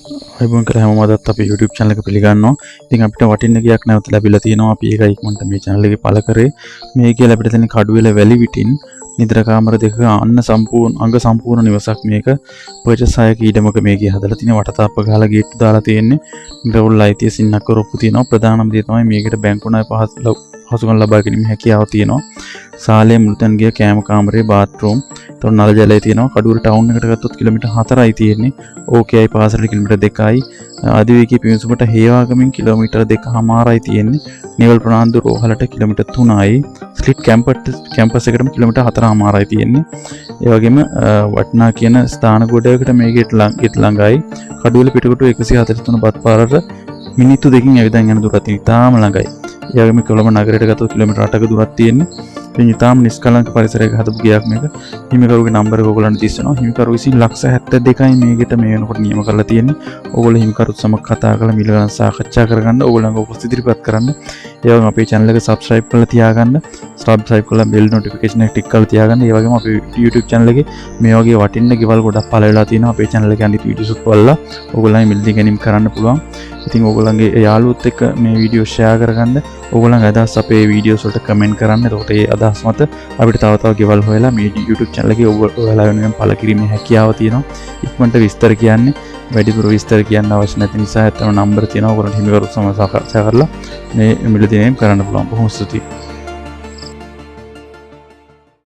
අයිබෝන් කියලා හැමෝමදත් අපේ YouTube channel එක පිළිගන්නවා. ඉතින් අපිට වටින්න ගියක් නැවත ලැබිලා තියෙනවා. අපි ඒක ඉක්මනට මේ channel එකේ පළ කරේ. මේ කියලා අපිට තියෙන කඩුවෙල වැලි විටින් නිද්‍ර කාමර දෙකක අංග සම්පූර්ණ නිවසක් මේක. පර්චස් 6ක ඊඩමක මේකේ හදලා තියෙන වටතාප්ප ගහලා ගේට්ටු දාලා තියෙන්නේ. ග්‍රවුල් අයිතිය සින්නක් කරපු තියෙනවා. ප්‍රධානම දේ තමයි මේකට බැංකු ණය පහසුකම් ලබා ගැනීම හැකියාව තියෙනවා. සාලේ මුළුතැන්ගේ කෑම කාමරේ බාත්රූම් තොරණ නල ජලය තියෙනවා. කඩුවර ටවුන් එකට ගත්තොත් කිලෝමීටර් 4යි තියෙන්නේ. ඕකේයි පාසලට කිලෝමීටර් 2යි. ආදිවේගී පිවිසුමට හේවාගමින් කිලෝමීටර් 2.5යි තියෙන්නේ. නිවල් ප්‍රනාන්දු රෝහලට කිලෝමීටර් 3යි. ස්ලිට් කැම්පස් එකටම කිලෝමීටර් 4.5යි තියෙන්නේ. ඒ වගේම වටනා කියන ස්ථාන ගොඩයකට මේ ගේට් ළඟයි. කඩුවල පිටකොටු 143 බත් පාරට මිනිත්තු 2කින් ඇවිදන් යන දුරත් ඉතාම ළඟයි. ඒ වගේම කොළඹ නගරයට ගත්තොත් කිලෝමීටර් 8ක දුරක් තියෙන්නේ. ඉතින් ඉතාම නිෂ්කලංක පරිසරයක හදපු ගයක් මේක. හිමිකරුගේ නම්බර එක ඔයගොල්ලන්ට දිස්සනවා. හිමිකරු විසින් ලක්ෂ 72යි මේකට මේ වෙනකොට නියම කරලා තියෙන්නේ. ඕගොල්ලෝ හිමිකරුත් සමග කතා කරලා මිල ගණන් සාකච්ඡා කරගන්න, ඕගොල්ලන්ගේ උපස්ථිති ඉදිරිපත් කරන්න. ඒ වගේම අපේ channel එක subscribe කරලා තියාගන්න. subscribe කරලා bell notification එක ටික් කරලා තියාගන්න. ඒ වගේම අපේ YouTube channel එකේ මේ වගේ වටින්න ගෙවල් ගොඩක් පළ වෙලා තියෙනවා. අපේ channel එකේ අනිත් videos උත් බලලා ඕගොල්ලන්ගේ මිලදී ගැනීම කරන්න පුළුවන්. ඉතින් ඕගොල්ලන්ගේ යාළුවොත් එක්ක මේ වීඩියෝ share කරගන්න. ඕගොල්ලන්ගේ අදහස් අපේ වීඩියෝස් වලට කමෙන්ට් කරන්න. එතකොට ඒ අදහස් මත අපිට තව තව ගෙවල් හොයලා මේ YouTube channel එකේ ඔයාලා වෙනුවෙන් පළ කිරීමේ හැකියාව තියෙනවා. ඉක්මනට විස්තර කියන්නේ වැඩිපුර විස්තර කියන්න අවශ්‍ය නැති නිසා ඇත්තම නම්බර තියෙනවා. ඔයගොල්ලන්ට හිමිකරු සමග සාකච්ඡා කරලා මේ මිලදී ගැනීම කරන්න පුළුවන්. බොහොම ස්තුතියි.